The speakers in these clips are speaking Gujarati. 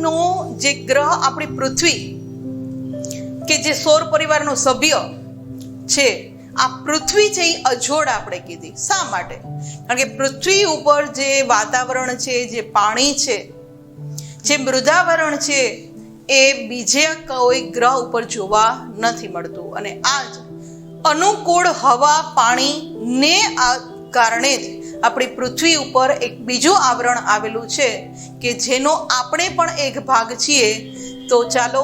આજનો જે ગ્રહ આપણી પૃથ્વી કે જે સૌર પરિવારનો સભ્ય છે, આ પૃથ્વી છે એ અજોડ આપણે કીધી. શા માટે? કારણ કે પૃથ્વી ઉપર જે વાતાવરણ છે, જે પાણી છે, જે મૃદાવરણ છે, એ બીજે કોઈ ગ્રહ ઉપર જોવા નથી મળતું. અને આ જ અનુકૂળ હવા પાણીને આ કારણે જ આપણી પૃથ્વી ઉપર એક બીજું આવરણ આવેલું છે કે જેનો આપણે પણ એક ભાગ છીએ. તો ચાલો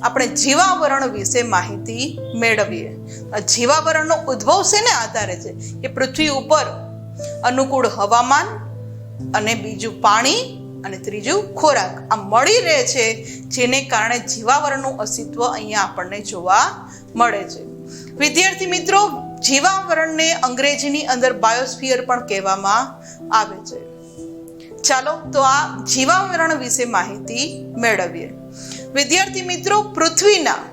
આપણે જીવાવરણ વિશે માહિતી મેળવીએ. જીવાવરણનો ઉદ્ભવ શેને આધારે છે કે પૃથ્વી ઉપર અનુકૂળ હવામાન અને બીજું પાણી અને ત્રીજું ખોરાક આ મળી રહે છે, જેને કારણે જીવાવરણનું અસ્તિત્વ અહીંયા આપણને જોવા મળે છે. વિદ્યાર્થી મિત્રો, જીવાવરણને અંગ્રેજીની અંદર બાયોસ્ફિયર પણ કહેવામાં આવે છે. ચાલો તો આ જીવાવરણ વિશે માહિતી મેળવીએ. વિદ્યાર્થી મિત્રો, પૃથ્વીના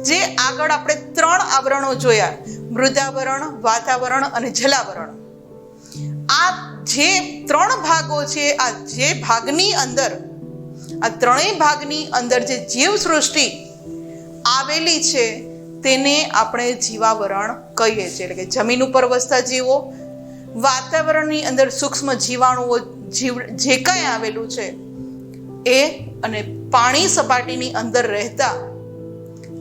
જે આગળ આપણે 3 આવરણો જોયા, મૃદાવરણ, વાતાવરણ અને જલાવરણ, આ જે 3 ભાગો છે, આ જે ભાગની અંદર આ ત્રણેય ભાગની અંદર જે જીવસૃષ્ટિ આવેલી છે તેને આપણે જીવાવરણ કહીએ છીએ. એટલે કે જમીન ઉપર વસતા જીવો, વાતાવરણની અંદર સૂક્ષ્મ જીવાણુઓ જે કાંઈ આવેલું છે એ, અને પાણી સપાટીની અંદર રહેતા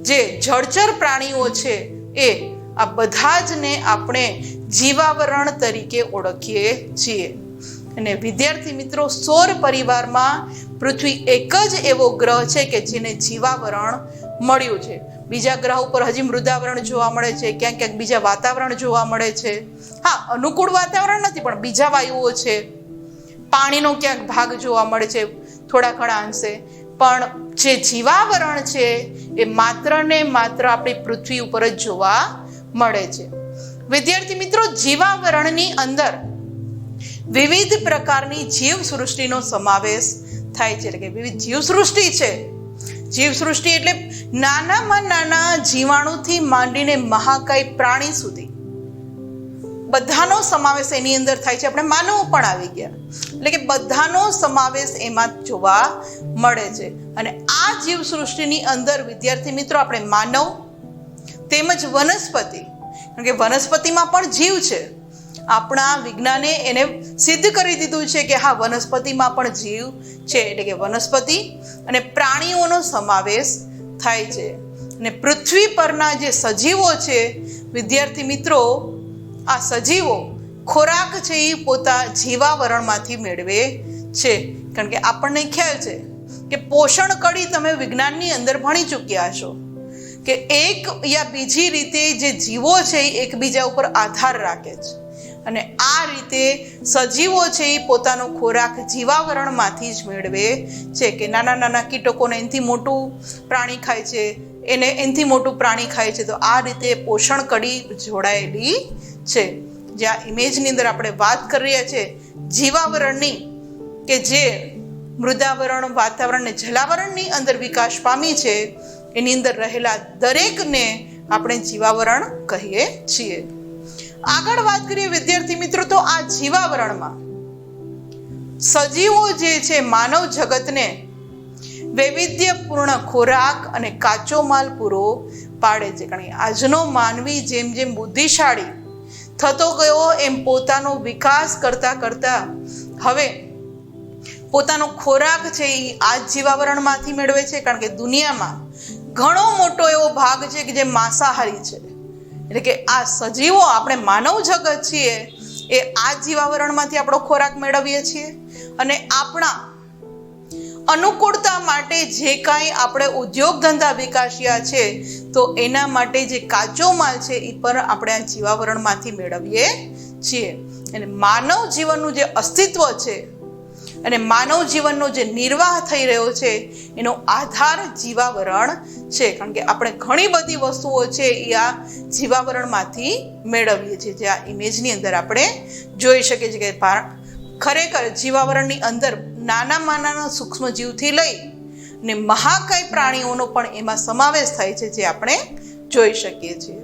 જે જળચર પ્રાણીઓ છે એ, આ બધા જ ને આપણે જીવાવરણ તરીકે ઓળખીએ છીએ. અને વિદ્યાર્થી મિત્રો, સૌર પરિવારમાં પૃથ્વી એક જ એવો ગ્રહ છે કે જેને જીવાવરણ મળ્યું છે. બીજા ગ્રહ ઉપર હજી મૃદાવરણ જોવા મળે છે, ક્યાંક ક્યાંક બીજા વાતાવરણ જોવા મળે છે. હા, અનુકૂળ વાતાવરણ નથી, પણ બીજા વાયુઓ છે, પાણીનો ક્યાંક ભાગ જોવા મળે છે થોડા ઘણા અંશે. પણ જે જીવાવરણ છે એ માત્ર ને માત્ર આપણી પૃથ્વી ઉપર જ જોવા મળે છે. વિદ્યાર્થી મિત્રો, જીવાવરણની અંદર વિવિધ પ્રકારની જીવસૃષ્ટિનો સમાવેશ થાય છે. એટલે કે વિવિધ જીવસૃષ્ટિ છે. જીવસૃષ્ટિ એટલે નાનામાં નાના જીવાણુથી માંડીને મહાકાય પ્રાણી સુધી બધાનો સમાવેશ એની અંદર થાય છે. આપણે માનવો પણ આવી ગયા, એટલે કે બધાનો સમાવેશ એમાં જોવા મળે છે. અને આ જીવસૃષ્ટિની અંદર વિદ્યાર્થી મિત્રો, આપણે માનવ તેમજ વનસ્પતિ, કારણ કે વનસ્પતિમાં પણ જીવ છે. આપણા વિજ્ઞાને એને સિદ્ધ કરી દીધું છે કે હા, વનસ્પતિમાં પણ જીવ છે. એટલે કે વનસ્પતિ અને પ્રાણીઓનો સમાવેશ થાય છે. અને પૃથ્વી પરના જે સજીવો છે વિદ્યાર્થી મિત્રો, આ સજીવો ખોરાક છે એ પોતા જીવાવરણમાંથી મેળવે છે. કારણ કે આપણને ખ્યાલ છે કે પોષણ કડી તમે વિજ્ઞાનની અંદર ભણી ચૂક્યા હશો કે એક યા બીજી રીતે જે જીવો છે એ એકબીજા ઉપર આધાર રાખે છે. અને આ રીતે સજીવો છે એ પોતાનો ખોરાક જીવાવરણમાંથી જ મેળવે છે. કે નાના નાના કીટકોને એનાથી મોટું પ્રાણી ખાય છે, એને એનાથી મોટું પ્રાણી ખાય છે. તો આ રીતે પોષણ કડી જોડાયેલી છે. જ્યાં ઇમેજની અંદર આપણે વાત કરી રહ્યા છે જીવાવરણની, કે જે મૃદાવરણ, વાતાવરણ અને જલાવરણની અંદર વિકાસ પામી છે, એની અંદર રહેલા દરેકને આપણે જીવાવરણ કહીએ છીએ. આગળ વાત કરીએ વિદ્યાર્થી મિત્રો, તો આ જીવાવરણમાં સજીવો જે છે માનવ જગતને વૈવિધ્યપૂર્ણ ખોરાક અને કાચો માલ પૂરો પાડે છે. કારણ કે આજનો માનવી જેમ જેમ બુદ્ધિશાળી થતો ગયો એમ પોતાનો વિકાસ કરતા કરતા હવે પોતાનો ખોરાક છે એ આ જીવાવરણમાંથી મેળવે છે. કારણ કે દુનિયામાં ઘણો મોટો એવો ભાગ છે કે જે માંસાહારી છે. એટલે કે આ સજીવો, આપણે માનવ જગત છીએ, એ આ જીવાવરણમાંથી આપણો ખોરાક મેળવીએ છીએ. અને આપણા અનુકૂળતા માટે જે કાંઈ આપણે ઉદ્યોગ ધંધા વિકાસ્યા છે, તો એના માટે જે કાચો માલ છે એ પણ આપણે આ જીવાવરણમાંથી મેળવીએ છીએ. અને માનવ જીવનનું જે અસ્તિત્વ છે અને માનવ જીવનનો જે નિર્વાહ થઈ રહ્યો છે એનો આધાર જીવાવરણ છે. કારણ કે આપણે ઘણી બધી વસ્તુઓ છે એ આ જીવાવરણમાંથી મેળવીએ છીએ. જે આ ઇમેજની અંદર આપણે જોઈ શકીએ છીએ કે ખરેખર જીવાવરણની અંદર નાનામાં નાના સૂક્ષ્મ જીવથી લઈ ને મહાકાય પ્રાણીઓનો પણ એમાં સમાવેશ થાય છે, જે આપણે જોઈ શકીએ છીએ.